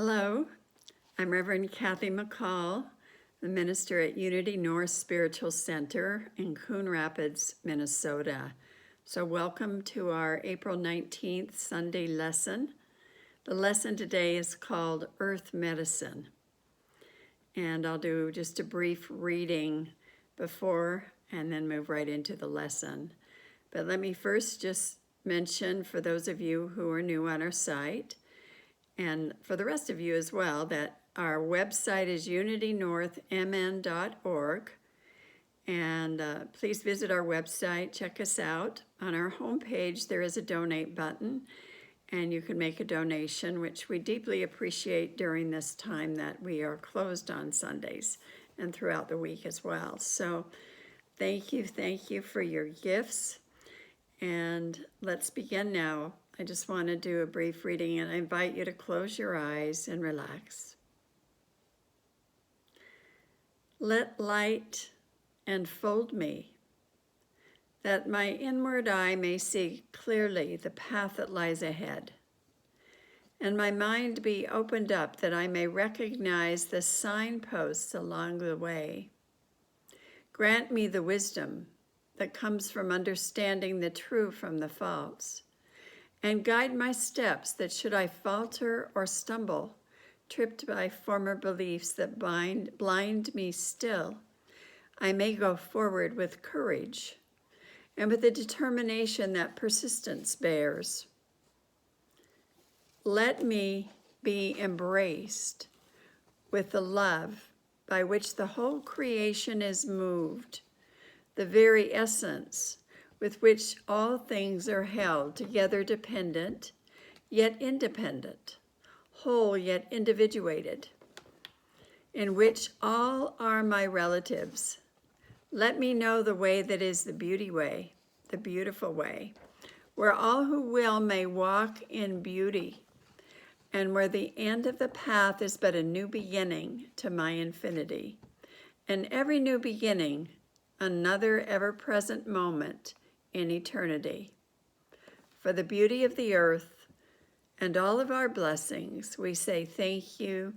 Hello, I'm Reverend Kathy McCall, the minister at Unity North Spiritual Center in Coon Rapids, Minnesota. So welcome to our April 19th Sunday lesson. The lesson today is called Earth Medicine. And I'll do just a brief reading before and then move right into the lesson. But let me first just mention, for those of you who are new on our site, and for the rest of you as well, that our website is unitynorthmn.org. And please visit our website, check us out. On our homepage, there is a donate button, and you can make a donation, which we deeply appreciate during this time that we are closed on Sundays and throughout the week as well. So thank you for your gifts. And let's begin now. I just want to do a brief reading, and I invite you to close your eyes and relax. Let light enfold me, that my inward eye may see clearly the path that lies ahead, and my mind be opened up that I may recognize the signposts along the way. Grant me the wisdom that comes from understanding the true from the false, and guide my steps that should I falter or stumble, tripped by former beliefs that blind me still, I may go forward with courage and with the determination that persistence bears. Let me be embraced with the love by which the whole creation is moved, the very essence with which all things are held together, dependent, yet independent, whole yet individuated, in which all are my relatives. Let me know the way that is the beauty way, the beautiful way, where all who will may walk in beauty, and where the end of the path is but a new beginning to my infinity, and every new beginning, another ever-present moment in eternity. For the beauty of the earth and all of our blessings, we say thank you,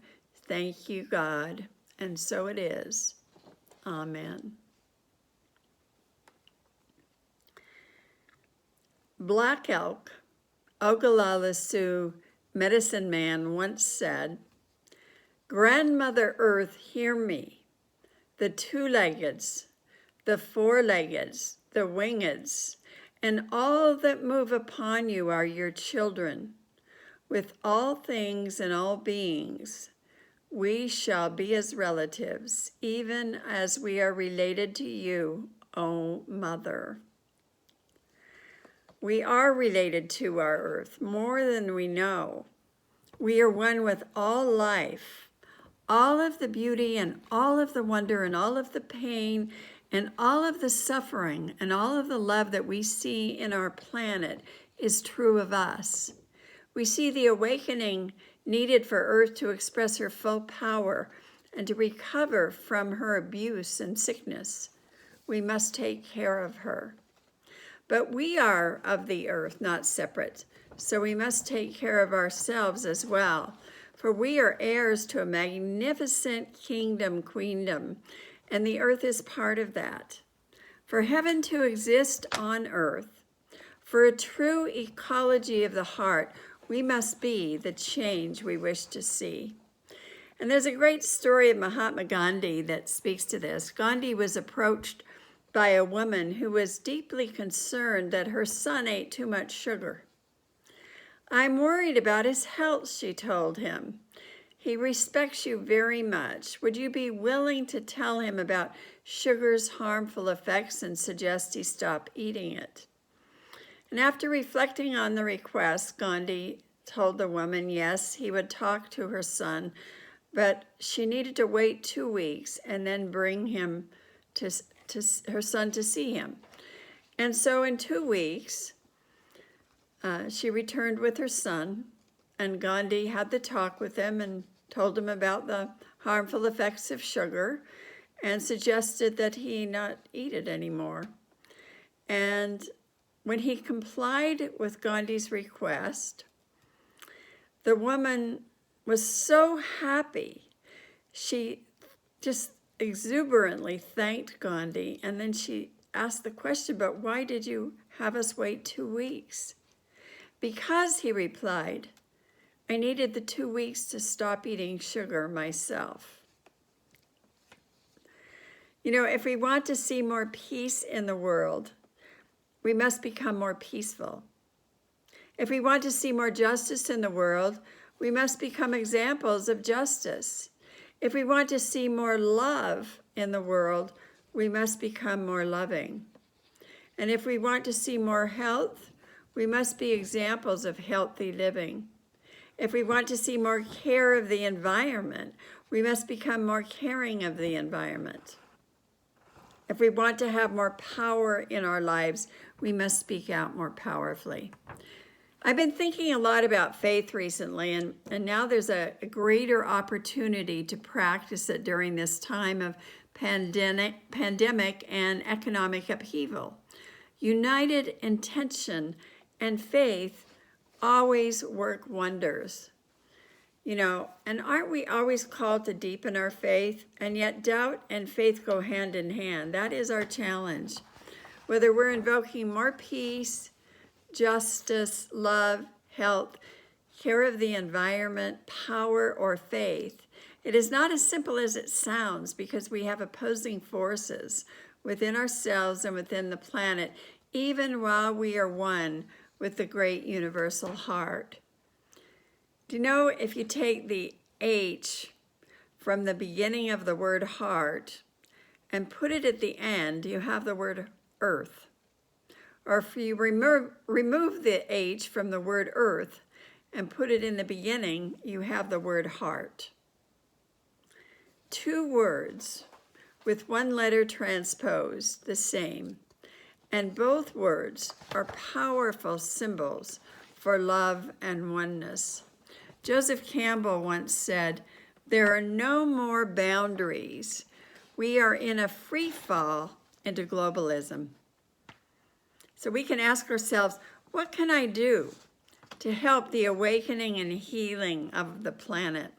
God, and so it is. Amen. Black Elk, Ogallala Sioux medicine man once said, "Grandmother Earth, hear me. The two-leggeds, the four-leggeds, the wingeds, and all that move upon you are your children. With all things and all beings, we shall be as relatives, even as we are related to you, O Mother." We are related to our earth more than we know. We are one with all life, all of the beauty and all of the wonder and all of the pain and all of the suffering and all of the love that we see in our planet is true of us. We see the awakening needed for Earth to express her full power and to recover from her abuse and sickness. We must take care of her. But we are of the earth, not separate, so we must take care of ourselves as well, for we are heirs to a magnificent queendom, and the earth is part of that. For heaven to exist on earth, for a true ecology of the heart, we must be the change we wish to see. And there's a great story of Mahatma Gandhi that speaks to this. Gandhi was approached by a woman who was deeply concerned that her son ate too much sugar. "I'm worried about his health," she told him. "He respects you very much. Would you be willing to tell him about sugar's harmful effects and suggest he stop eating it?" And after reflecting on the request, Gandhi told the woman yes, he would talk to her son, but she needed to wait 2 weeks and then bring him to her son to see him. And so in 2 weeks, she returned with her son, and Gandhi had the talk with him and told him about the harmful effects of sugar and suggested that he not eat it anymore. And when he complied with Gandhi's request, the woman was so happy. She just exuberantly thanked Gandhi, and then she asked the question, but why did you have us wait 2 weeks? Because, he replied, I needed the 2 weeks to stop eating sugar myself. You know, if we want to see more peace in the world, we must become more peaceful. If we want to see more justice in the world, we must become examples of justice. If we want to see more love in the world, we must become more loving. And if we want to see more health, we must be examples of healthy living. If we want to see more care of the environment, we must become more caring of the environment. If we want to have more power in our lives, we must speak out more powerfully. I've been thinking a lot about faith recently, and now there's a greater opportunity to practice it during this time of pandemic and economic upheaval. United intention and faith always work wonders. You know, and aren't we always called to deepen our faith? And yet doubt and faith go hand in hand. That is our challenge. Whether we're invoking more peace, justice, love, health, care of the environment, power, or faith, it is not as simple as it sounds, because we have opposing forces within ourselves and within the planet, even while we are one with the great universal heart. Do you know, if you take the H from the beginning of the word heart and put it at the end, you have the word earth. Or if you remove the H from the word earth and put it in the beginning, you have the word heart. 2 words with 1 letter transposed, the same. And both words are powerful symbols for love and oneness. Joseph Campbell once said, there are no more boundaries. We are in a free fall into globalism. So we can ask ourselves, what can I do to help the awakening and healing of the planet?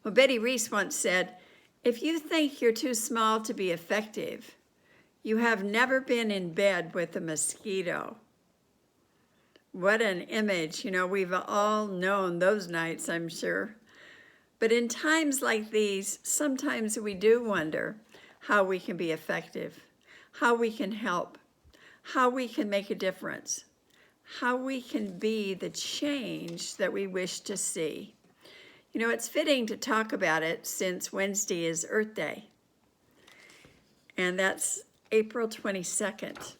Well, Betty Reese once said, if you think you're too small to be effective, you have never been in bed with a mosquito. What an image. You know, we've all known those nights, I'm sure. But in times like these, sometimes we do wonder how we can be effective, how we can help, how we can make a difference, how we can be the change that we wish to see. You know, it's fitting to talk about it since Wednesday is Earth Day, and that's April 22nd.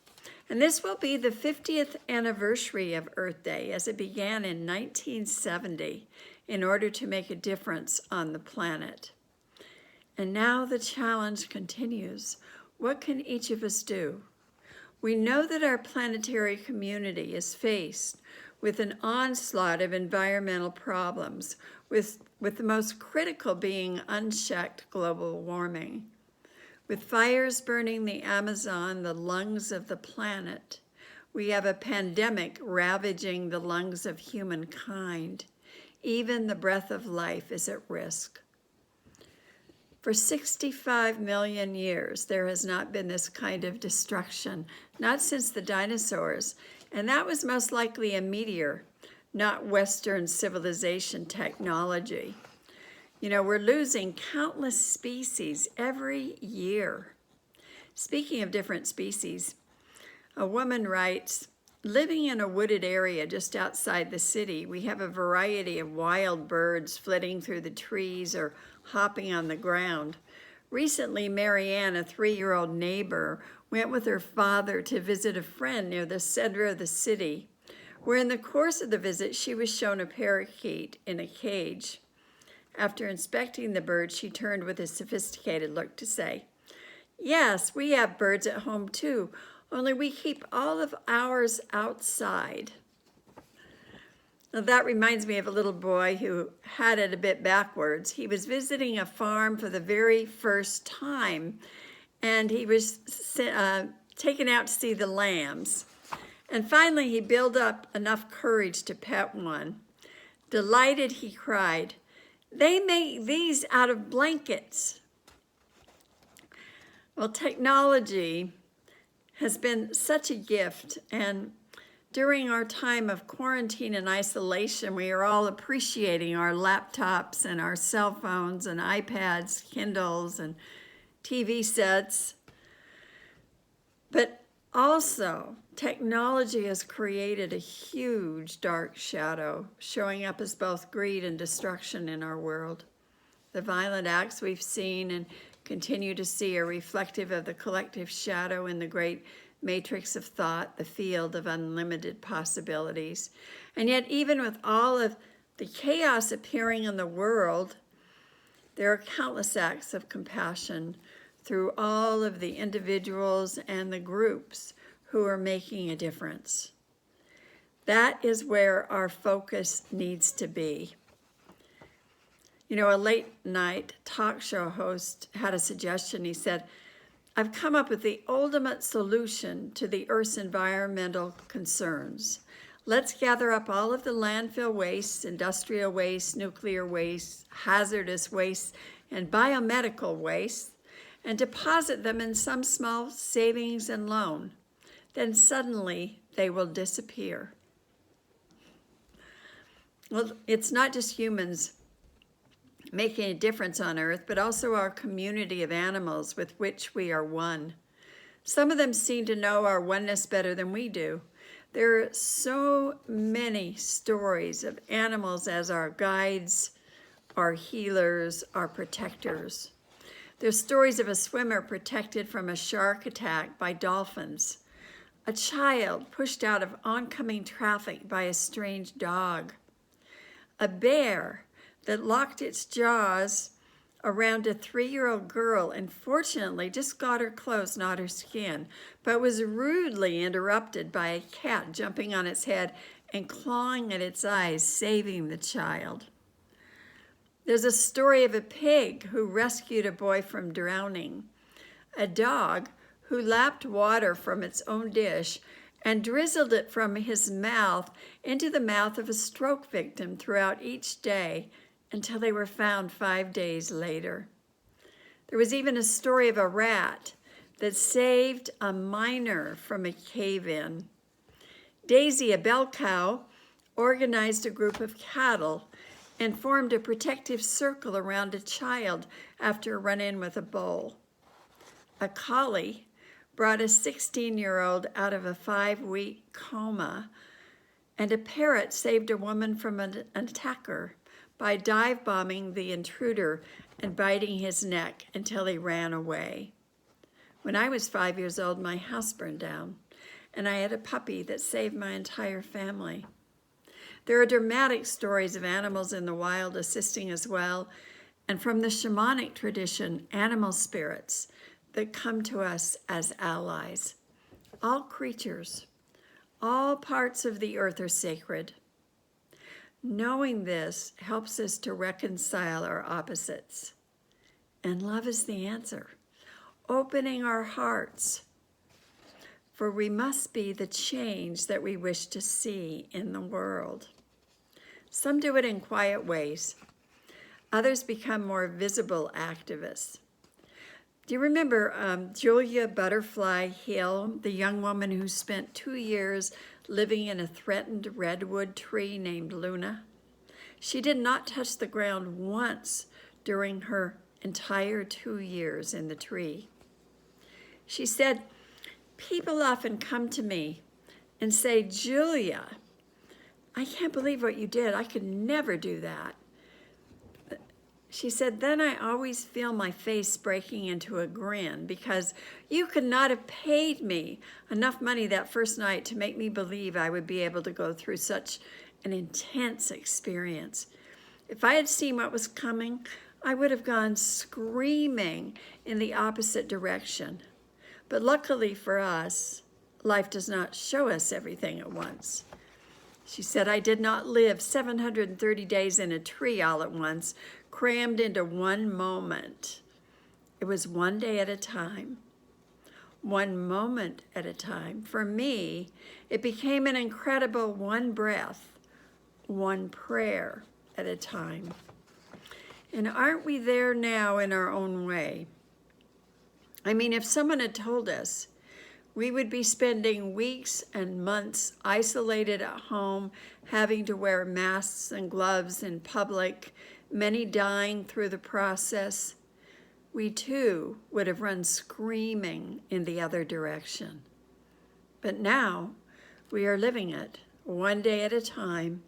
And this will be the 50th anniversary of Earth Day, as it began in 1970 in order to make a difference on the planet. And now the challenge continues. What can each of us do? We know that our planetary community is faced with an onslaught of environmental problems, with the most critical being unchecked global warming. With fires burning the Amazon, the lungs of the planet, we have a pandemic ravaging the lungs of humankind. Even the breath of life is at risk. For 65 million years, there has not been this kind of destruction, not since the dinosaurs, and that was most likely a meteor, not Western civilization technology. You know, we're losing countless species every year. Speaking of different species, a woman writes, living in a wooded area just outside the city, we have a variety of wild birds flitting through the trees or hopping on the ground. Recently, Marianne, a 3-year-old neighbor, went with her father to visit a friend near the center of the city, where in the course of the visit, she was shown a parakeet in a cage. After inspecting the bird, she turned with a sophisticated look to say, yes, we have birds at home too, only we keep all of ours outside. Now that reminds me of a little boy who had it a bit backwards. He was visiting a farm for the very first time, and he was taken out to see the lambs. And finally, he built up enough courage to pet one. Delighted, he cried, "They make these out of blankets." Well, technology has been such a gift, and during our time of quarantine and isolation, we are all appreciating our laptops and our cell phones and iPads, Kindles, and TV sets. But also, technology has created a huge dark shadow, showing up as both greed and destruction in our world. The violent acts we've seen and continue to see are reflective of the collective shadow in the great matrix of thought, the field of unlimited possibilities. And yet, even with all of the chaos appearing in the world, there are countless acts of compassion through all of the individuals and the groups who are making a difference. That is where our focus needs to be. You know, a late night talk show host had a suggestion. He said, "I've come up with the ultimate solution to the Earth's environmental concerns. Let's gather up all of the landfill waste, industrial waste, nuclear waste, hazardous waste, and biomedical waste, and deposit them in some small savings and loan. Then suddenly they will disappear." Well, it's not just humans making a difference on Earth, but also our community of animals with which we are one. Some of them seem to know our oneness better than we do. There are so many stories of animals as our guides, our healers, our protectors. There's stories of a swimmer protected from a shark attack by dolphins, a child pushed out of oncoming traffic by a strange dog, a bear that locked its jaws around a 3-year-old girl and fortunately just got her clothes, not her skin, but was rudely interrupted by a cat jumping on its head and clawing at its eyes, saving the child. There's a story of a pig who rescued a boy from drowning, a dog who lapped water from its own dish and drizzled it from his mouth into the mouth of a stroke victim throughout each day until they were found 5 days later. There was even a story of a rat that saved a miner from a cave-in. Daisy, a bell cow, organized a group of cattle and formed a protective circle around a child after a run-in with a bull. A collie brought a 16-year-old out of a 5-week coma, and a parrot saved a woman from an attacker by dive bombing the intruder and biting his neck until he ran away. When I was 5 years old, my house burned down, and I had a puppy that saved my entire family. There are dramatic stories of animals in the wild assisting as well, and from the shamanic tradition, animal spirits that come to us as allies. All creatures, all parts of the earth are sacred. Knowing this helps us to reconcile our opposites. And love is the answer, opening our hearts. For we must be the change that we wish to see in the world. Some do it in quiet ways. Others become more visible activists. Do you remember Julia Butterfly Hill, the young woman who spent 2 years living in a threatened redwood tree named Luna? She did not touch the ground once during her entire 2 years in the tree. She said, "People often come to me and say, 'Julia, I can't believe what you did. I could never do that.' She said, then I always feel my face breaking into a grin because you could not have paid me enough money that first night to make me believe I would be able to go through such an intense experience. If I had seen what was coming, I would have gone screaming in the opposite direction. But luckily for us, life does not show us everything at once." She said, "I did not live 730 days in a tree all at once, crammed into one moment. It was one day at a time, one moment at a time. For me, it became an incredible one breath, one prayer at a time. And aren't we there now in our own way? I mean, if someone had told us we would be spending weeks and months isolated at home, having to wear masks and gloves in public, many dying through the process, we too would have run screaming in the other direction. But now we are living it one day at a time,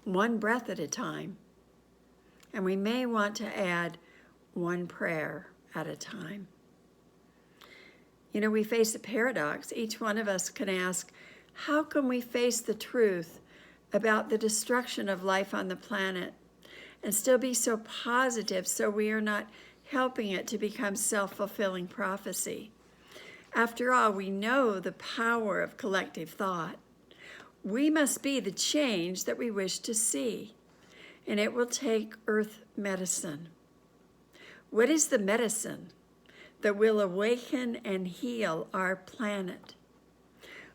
one breath at a time. And we may want to add one prayer at a time. You know, we face a paradox. Each one of us can ask, how can we face the truth about the destruction of life on the planet and still be so positive so we are not helping it to become self-fulfilling prophecy? After all, we know the power of collective thought. We must be the change that we wish to see, and it will take earth medicine. What is the medicine that will awaken and heal our planet?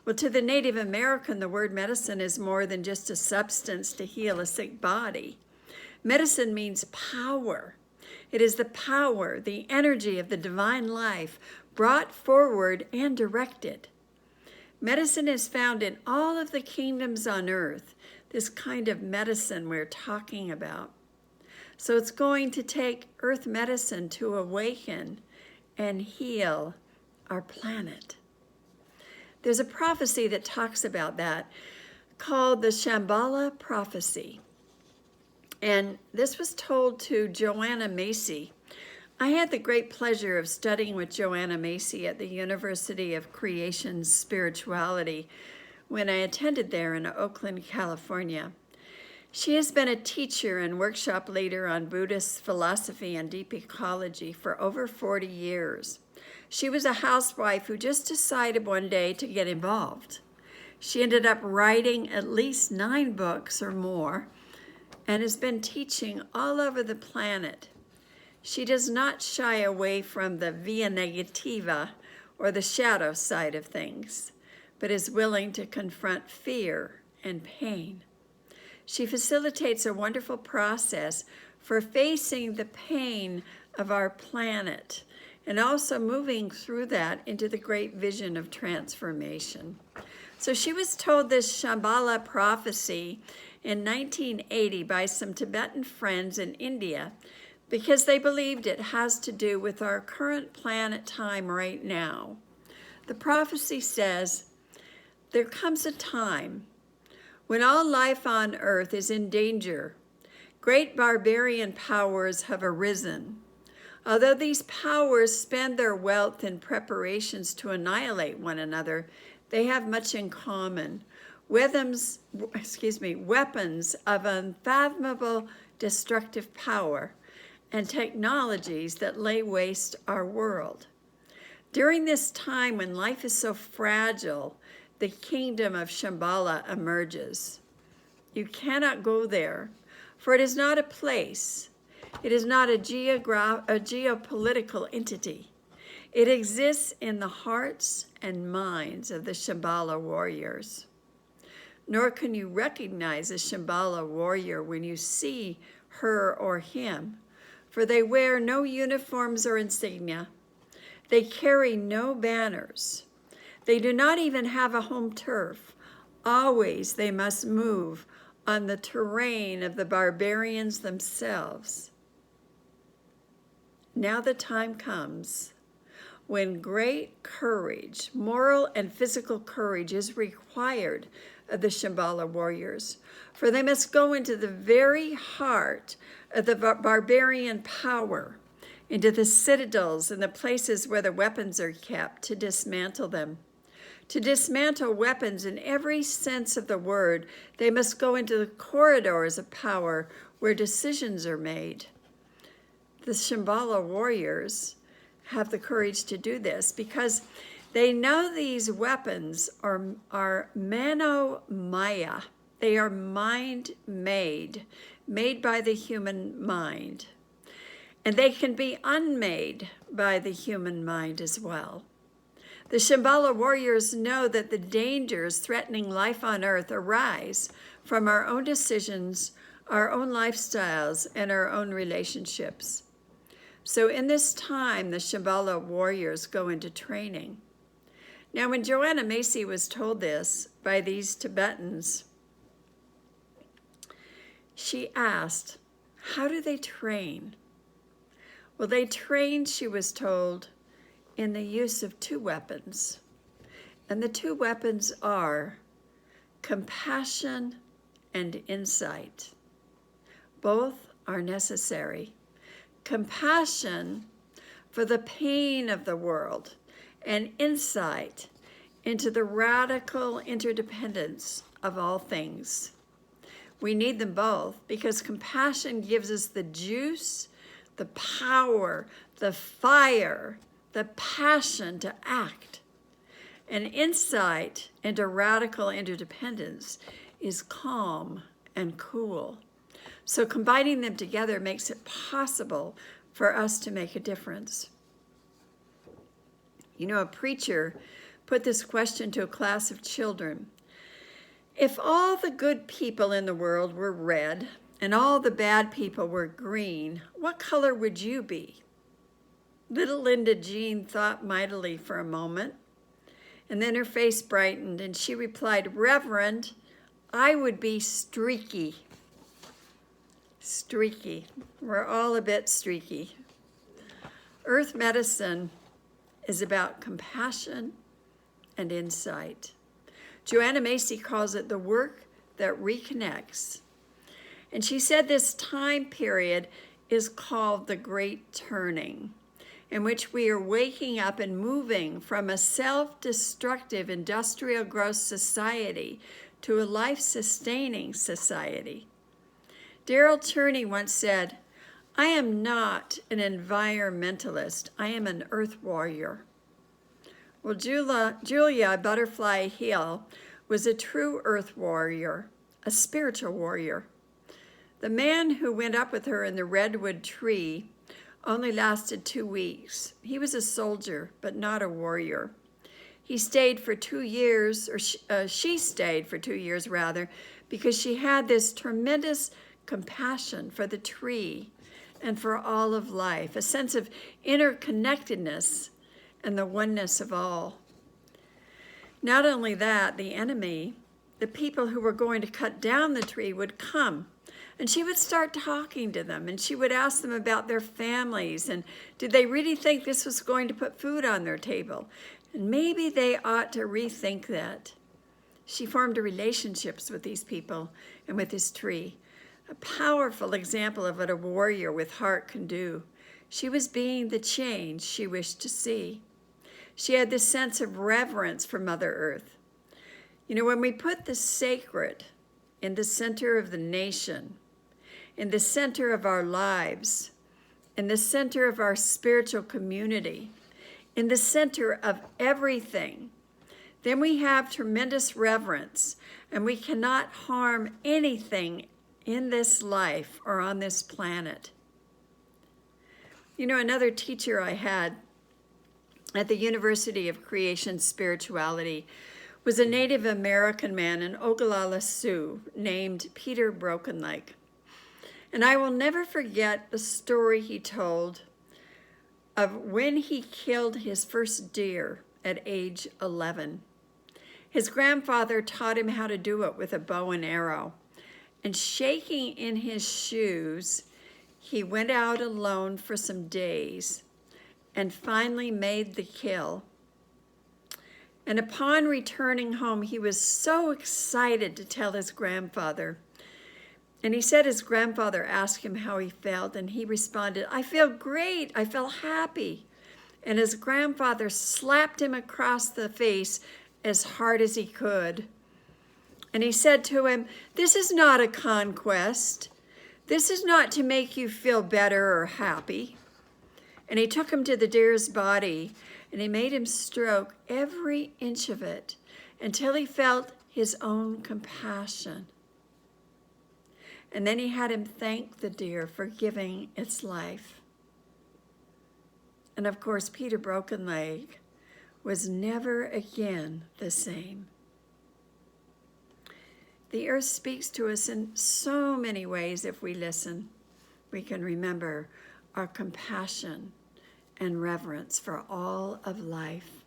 Well, to the Native American, the word medicine is more than just a substance to heal a sick body. Medicine means power. It is the power, the energy of the divine life brought forward and directed. Medicine is found in all of the kingdoms on earth, this kind of medicine we're talking about. So it's going to take earth medicine to awaken and heal our planet. There's a prophecy that talks about that called the Shambhala prophecy. And this was told to Joanna Macy. I had the great pleasure of studying with Joanna Macy at the University of Creation Spirituality when I attended there in Oakland, California. She has been a teacher and workshop leader on Buddhist philosophy and deep ecology for over 40 years. She was a housewife who just decided one day to get involved. She ended up writing at least 9 books or more and has been teaching all over the planet. She does not shy away from the via negativa or the shadow side of things, but is willing to confront fear and pain. She facilitates a wonderful process for facing the pain of our planet and also moving through that into the great vision of transformation. So she was told this Shambhala prophecy in 1980 by some Tibetan friends in India because they believed it has to do with our current planet time right now. The prophecy says, there comes a time when all life on earth is in danger. Great barbarian powers have arisen. Although these powers spend their wealth in preparations to annihilate one another, they have much in common. Weapons of unfathomable destructive power and technologies that lay waste our world. During this time when life is so fragile, the kingdom of Shambhala emerges. You cannot go there, for it is not a place. It is not a geopolitical entity. It exists in the hearts and minds of the Shambhala warriors. Nor can you recognize a Shambhala warrior when you see her or him, for they wear no uniforms or insignia. They carry no banners. They do not even have a home turf. Always they must move on the terrain of the barbarians themselves. Now the time comes when great courage, moral and physical courage, is required of the Shambhala warriors, for they must go into the very heart of the barbarian power, into the citadels and the places where the weapons are kept, to dismantle them. To dismantle weapons in every sense of the word, they must go into the corridors of power where decisions are made. The Shambhala warriors have the courage to do this because they know these weapons are mano maya. They are mind-made, made by the human mind. And they can be unmade by the human mind as well. The Shambhala warriors know that the dangers threatening life on earth arise from our own decisions, our own lifestyles, and our own relationships. So in this time, the Shambhala warriors go into training. Now, when Joanna Macy was told this by these Tibetans, she asked, how do they train? Well, they trained, she was told, in the use of 2 weapons. And the 2 weapons are compassion and insight. Both are necessary. Compassion for the pain of the world, and insight into the radical interdependence of all things. We need them both because compassion gives us the juice, the power, the fire, the passion to act. And insight into radical interdependence is calm and cool. So combining them together makes it possible for us to make a difference. You know, a preacher put this question to a class of children. If all the good people in the world were red and all the bad people were green, what color would you be? Little Linda Jean thought mightily for a moment, and then her face brightened and she replied, Reverend, I would be streaky. Streaky. We're all a bit streaky. Earth medicine is about compassion and insight. Joanna Macy calls it the work that reconnects. And she said this time period is called the Great Turning, in which we are waking up and moving from a self-destructive industrial growth society to a life-sustaining society. Daryl Turney once said, I am not an environmentalist, I am an earth warrior. Well, Julia Butterfly Hill was a true earth warrior, a spiritual warrior. The man who went up with her in the redwood tree only lasted 2 weeks. He was a soldier, but not a warrior. He stayed for 2 years, or she stayed for 2 years rather, because she had this tremendous compassion for the tree and for all of life, a sense of interconnectedness and the oneness of all. Not only that, the enemy, the people who were going to cut down the tree would come, and she would start talking to them, and she would ask them about their families, and did they really think this was going to put food on their table? And maybe they ought to rethink that. She formed relationships with these people and with this tree. A powerful example of what a warrior with heart can do. She was being the change she wished to see. She had this sense of reverence for Mother Earth. You know, when we put the sacred in the center of the nation, in the center of our lives, in the center of our spiritual community, in the center of everything, then we have tremendous reverence, and we cannot harm anything in this life or on this planet. You know, another teacher I had at the University of Creation Spirituality was a Native American man in Oglala Sioux named Peter Brokenlake. And I will never forget the story he told of when he killed his first deer at age 11. His grandfather taught him how to do it with a bow and arrow. And shaking in his shoes, he went out alone for some days and finally made the kill. And upon returning home, he was so excited to tell his grandfather. And he said his grandfather asked him how he felt, and he responded, I feel great, I feel happy. And his grandfather slapped him across the face as hard as he could. And he said to him, this is not a conquest. This is not to make you feel better or happy. And he took him to the deer's body, and he made him stroke every inch of it until he felt his own compassion. And then he had him thank the deer for giving its life. And of course, Peter Brokenlake was never again the same. The earth speaks to us in so many ways if we listen. We can remember our compassion and reverence for all of life.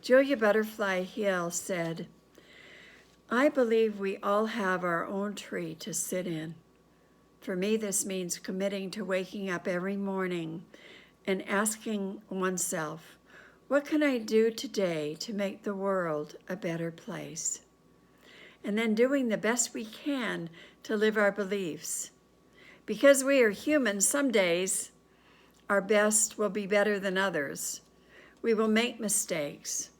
Julia Butterfly Hill said, "I believe we all have our own tree to sit in. For me, this means committing to waking up every morning and asking oneself, what can I do today to make the world a better place? And then doing the best we can to live our beliefs. Because we are human, some days our best will be better than others. We will make mistakes,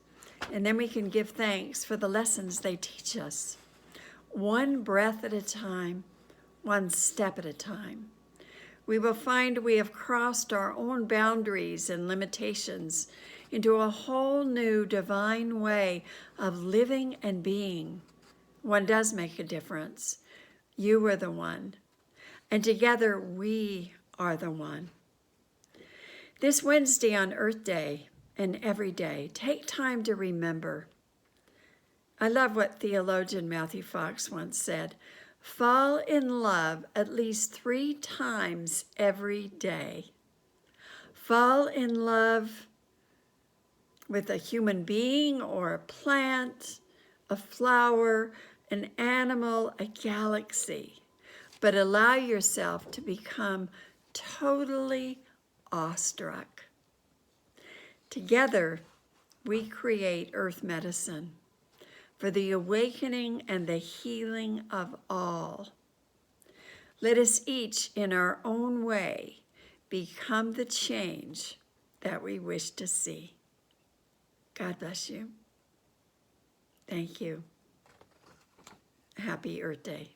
and then we can give thanks for the lessons they teach us. One breath at a time, one step at a time. We will find we have crossed our own boundaries and limitations into a whole new divine way of living and being. One does make a difference. You are the one. And together we are the one." This Wednesday on Earth Day and every day, take time to remember. I love what theologian Matthew Fox once said, "Fall in love at least 3 times every day." Fall in love with a human being or a plant, a flower, an animal, a galaxy, but allow yourself to become totally awestruck. Together, we create Earth Medicine for the awakening and the healing of all. Let us each, in our own way, become the change that we wish to see. God bless you. Thank you. Happy Earth Day.